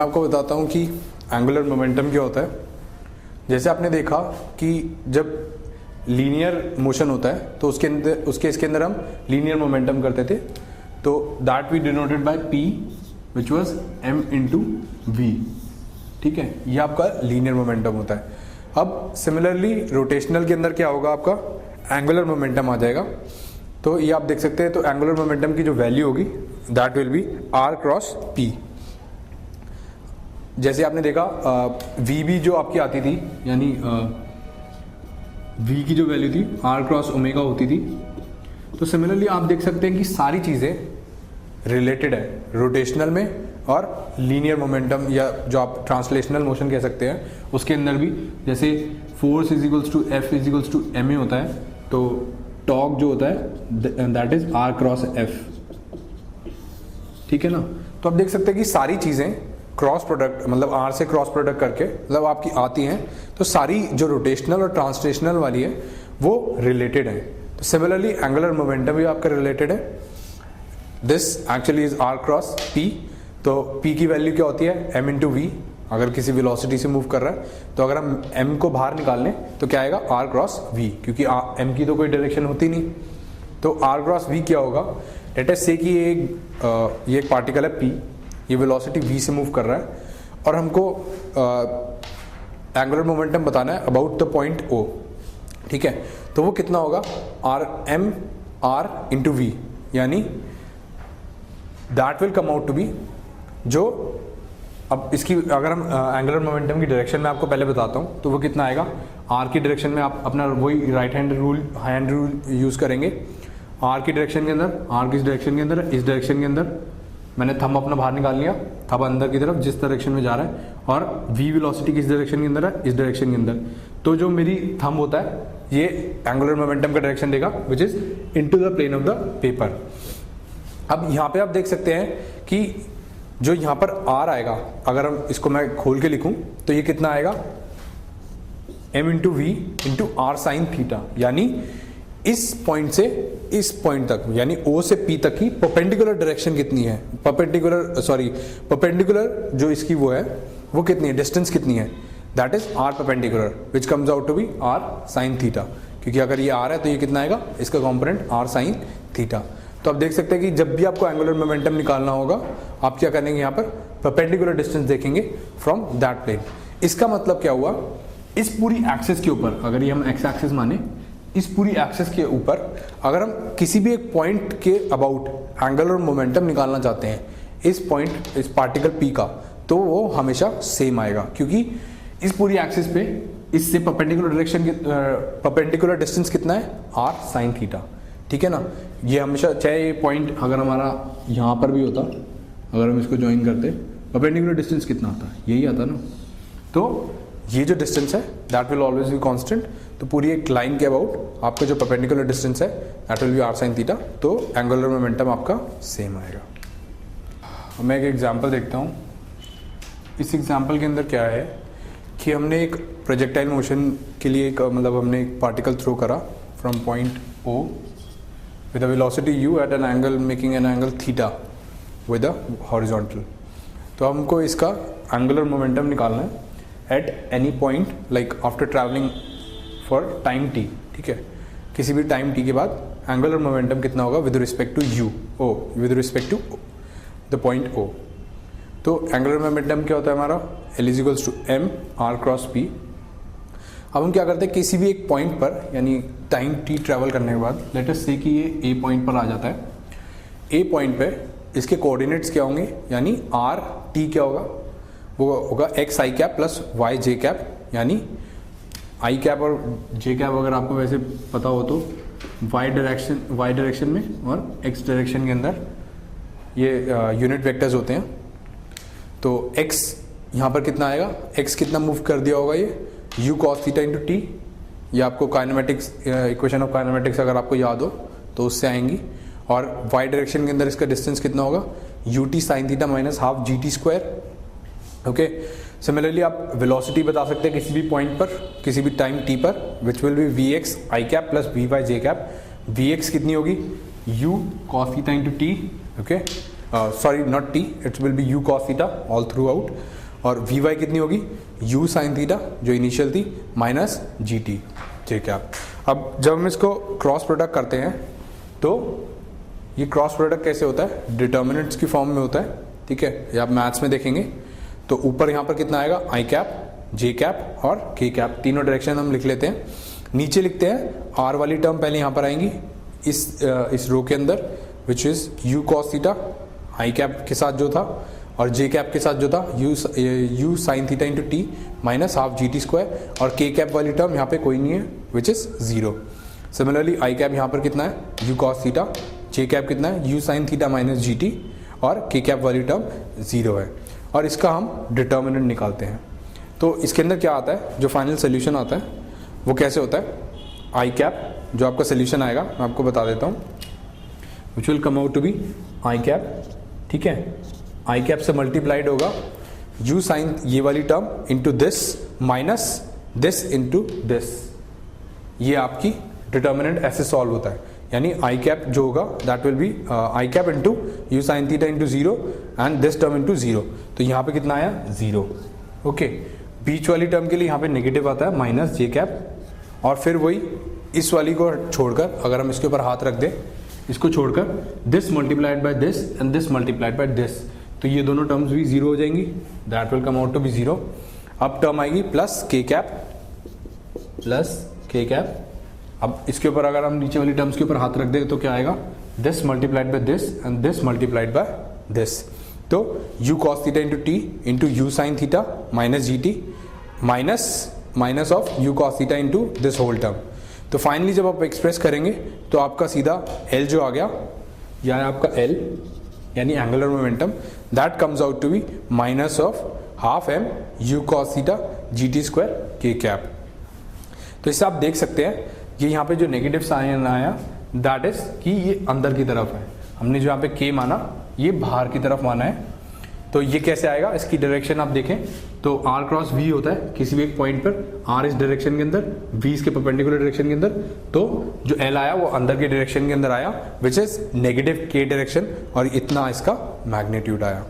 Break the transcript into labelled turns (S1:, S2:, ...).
S1: आपको बताता हूँ कि एंगुलर मोमेंटम क्या होता है। जैसे आपने देखा कि जब लीनियर मोशन होता है तो इसके अंदर हम लीनियर मोमेंटम करते थे, तो that we denoted by p which was m into v। ठीक है, ये आपका लीनियर मोमेंटम होता है। अब सिमिलरली रोटेशनल के अंदर क्या होगा, आपका एंगुलर मोमेंटम आ जाएगा। तो ये आप देख सकते हैं, तो एंगुलर मोमेंटम की जो वैल्यू होगी that will B r cross p। जैसे आपने देखा v भी जो आपकी आती थी, यानी v की जो वैल्यू थी r क्रॉस ओमेगा होती थी। तो सिमिलरली आप देख सकते हैं कि सारी चीज़ें रिलेटेड है रोटेशनल में और लीनियर मोमेंटम, या जो आप ट्रांसलेशनल मोशन कह सकते हैं उसके अंदर भी। जैसे force is equals to F is equals to M A होता है, तो टॉर्क जो होता है that is R cross F. ठीक है ना। तो आप देख सकते हैं कि सारी चीज़ें क्रॉस प्रोडक्ट, मतलब आर से क्रॉस प्रोडक्ट करके मतलब आपकी आती हैं, तो सारी जो रोटेशनल और ट्रांसलेशनल वाली है वो रिलेटेड है। तो सिमिलरली एंगुलर मोमेंटम भी आपका रिलेटेड है। This actually is R cross P. तो p की वैल्यू क्या होती है, m इंटू वी। अगर किसी वेलोसिटी से मूव कर रहा है तो अगर हम m को बाहर निकाल लें तो क्या आएगा, r क्रॉस v, क्योंकि m की तो कोई डायरेक्शन होती नहीं। तो r क्रॉस v क्या होगा, लेट अस से कि ये एक पार्टिकल है p, ये वेलोसिटी v से मूव कर रहा है और हमको एंगुलर मोमेंटम बताना है अबाउट द पॉइंट o। ठीक है, तो वो कितना होगा, r इंटू वी, यानी that will come out to be जो, अब इसकी अगर हम एंगुलर मोमेंटम की डायरेक्शन में आपको पहले बताता हूँ तो वो कितना आएगा। आर की डायरेक्शन में आप अपना वही राइट हैंड रूल यूज़ करेंगे। आर की डायरेक्शन के अंदर, आर किस डायरेक्शन के अंदर, इस डायरेक्शन के अंदर मैंने थंब अपना बाहर निकाल लिया, थंब अंदर की तरफ जिस डायरेक्शन में जा रहा है, और वी वेलोसिटी किस डायरेक्शन के अंदर है, इस डायरेक्शन के अंदर। तो जो मेरी थंब होता है ये एंगुलर मोमेंटम का डायरेक्शन देगा which is into the plane of the paper. अब यहाँ पे आप देख सकते हैं कि जो यहाँ पर r आएगा, अगर हम इसको मैं खोल के लिखूं तो ये कितना आएगा, m into V into R sine theta. यानी इस पॉइंट से इस पॉइंट तक, यानी o से p तक की परपेंडिकुलर डायरेक्शन कितनी है, परपेंडिकुलर जो इसकी वो है वो कितनी है, डिस्टेंस कितनी है, that is r perpendicular which comes out to be r sine theta. क्योंकि अगर ये r है तो ये कितना आएगा, इसका कॉम्पोनेंट r साइन थीटा। तो आप देख सकते हैं कि जब भी आपको एंगुलर मोमेंटम निकालना होगा आप क्या करेंगे, यहाँ पर परपेंडिकुलर डिस्टेंस देखेंगे फ्रॉम दैट प्लेन। इसका मतलब क्या हुआ, इस पूरी एक्सिस के ऊपर, अगर ये हम एक्स एक्सिस माने, इस पूरी एक्सिस के ऊपर अगर हम किसी भी एक पॉइंट के अबाउट एंगुलर मोमेंटम निकालना चाहते हैं, इस पॉइंट, इस पार्टिकल p का, तो वो हमेशा सेम आएगा, क्योंकि इस पूरी एक्सिस पे इससे परपेंडिकुलर डायरेक्शन, परपेंडिकुलर डिस्टेंस कितना है, r साइन थीटा। ठीक है ना। ये हमेशा, चाहे ये पॉइंट अगर हमारा यहाँ पर भी होता, अगर हम इसको ज्वाइन करते, परपेंडिकुलर डिस्टेंस कितना आता, यही आता ना। तो ये जो डिस्टेंस है that will always be constant. तो पूरी एक लाइन के अबाउट आपका जो परपेंडिकुलर डिस्टेंस है that will B r sine theta. तो एंगुलर मोमेंटम आपका सेम आएगा। मैं एक एग्जाम्पल देखता हूँ। इस एग्जाम्पल के अंदर क्या है कि हमने एक प्रोजेक्टाइल मोशन के लिए एक, मतलब हमने एक पार्टिकल थ्रो करा from point o with a velocity u at an angle making an angle theta with a horizontal। तो हमको इसका एंगुलर मोमेंटम निकालना है at any point, like after travelling for time t। ठीक है, किसी भी टाइम t के बाद एंगुलर मोमेंटम कितना होगा with respect to u, o, with respect to the point o। तो एंगुलर मोमेंटम क्या होता है हमारा, L is equals to m r cross p। अब हम क्या करते हैं, किसी भी एक पॉइंट पर, यानी टाइम t ट्रैवल करने के बाद, लेट अस से कि ये a पॉइंट पर आ जाता है। a पॉइंट पे इसके कोऑर्डिनेट्स क्या होंगे, यानी r t क्या होगा, वो होगा x i cap plus y j cap. यानी i कैप और j कैप अगर आपको वैसे पता हो तो y डायरेक्शन में और x डायरेक्शन के अंदर ये यूनिट वेक्टर्स होते हैं। तो x यहाँ पर कितना आएगा, x कितना मूव कर दिया होगा, ये u cos theta into T. ये आपको काइनेमेटिक्स, इक्वेशन ऑफ काइनेमेटिक्स अगर आपको याद हो तो उससे आएंगी। और y डायरेक्शन के अंदर इसका डिस्टेंस कितना होगा, ut sign theta minus half gt square. Okay, similarly आप वेलोसिटी बता सकते हैं किसी भी पॉइंट पर, किसी भी टाइम t पर, which will be vx i cap plus vy j cap. vx कितनी होगी, u cos theta into T. Okay, sorry not T, it will be you cos theta all through out, और we Y कितनी होगी you sine theta जो initial थी minus g T, ठीक है। अब जब हम इसको क्रॉस प्रोडक्ट करते हैं तो ये क्रॉस प्रोडक्ट कैसे होता है, डिटर्मिनेंट्स की फॉर्म में होता है, ठीक है। ये आप मैथ्स में देखेंगे तो ऊपर यहाँ पर कितना आएगा आई कैप, जे कैप और के कैप, तीनों डायरेक्शन हम लिख लेते हैं। नीचे लिखते हैं आर वाली टर्म पहले यहाँ पर आएंगी इस रो के अंदर, which is you cos theta I cap के साथ जो था, और जे कैप के साथ जो था you sine theta into T minus half ji T square, और के कैप वाली टर्म यहाँ पे कोई नहीं है which is zero. Similarly I cap यहाँ पर कितना है you cos theta, J cap कितना है you sine theta minus g T, और के कैप वाली टर्म जीरो है, और इसका हम डिटर्मिनेंट निकालते हैं। तो इसके अंदर क्या आता है, जो फाइनल सोल्यूशन आता है वो कैसे होता है, आई कैप जो आपका सोल्यूशन आएगा मैं आपको बता देता हूँ, which will come out to be I cap, ठीक है। आई कैप से मल्टीप्लाइड होगा यू साइन ये वाली term into this minus this into this, ये आपकी डिटर्मिनेंट ऐसे सॉल्व होता है, यानी आई कैप जो होगा that will be I cap into you sine theta into zero and this term into zero, तो यहाँ पे कितना आया जीरो, ओके। बीच वाली टर्म के लिए यहाँ पे नेगेटिव आता है माइनस जे कैप, और फिर वही इस वाली को छोड़कर अगर हम इसके ऊपर हाथ रख दें, इसको छोड़कर this multiplied by this and this multiplied by this, तो ये दोनों टर्म्स भी जीरो हो जाएंगी, that will come out to be zero. अब टर्म आएगी प्लस के कैप, अब इसके ऊपर अगर हम नीचे वाली टर्म्स के ऊपर हाथ रख दें तो क्या आएगा this multiplied by this and this multiplied by this, तो u cos theta into t into you sine theta minus g t minus of u cos theta into this whole term. तो फाइनली जब आप express करेंगे तो आपका सीधा L जो आ गया, यह है आपका L यानी angular momentum, that comes out to be minus of half M U cos theta G T square K cap. तो इससे आप देख सकते हैं ये यहाँ पे जो नेगेटिव साइन आया दैट इज कि ये अंदर की तरफ है, हमने जो यहाँ पे के माना ये बाहर की तरफ माना है। तो ये कैसे आएगा, इसकी डायरेक्शन आप देखें तो आर क्रॉस वी होता है किसी भी एक पॉइंट पर, आर इस डायरेक्शन के अंदर, वी इसके परपेंडिकुलर डायरेक्शन के अंदर, तो जो एल आया वो अंदर के डायरेक्शन के अंदर आया विच इज नेगेटिव के डायरेक्शन, और इतना इसका मैग्नीट्यूड आया।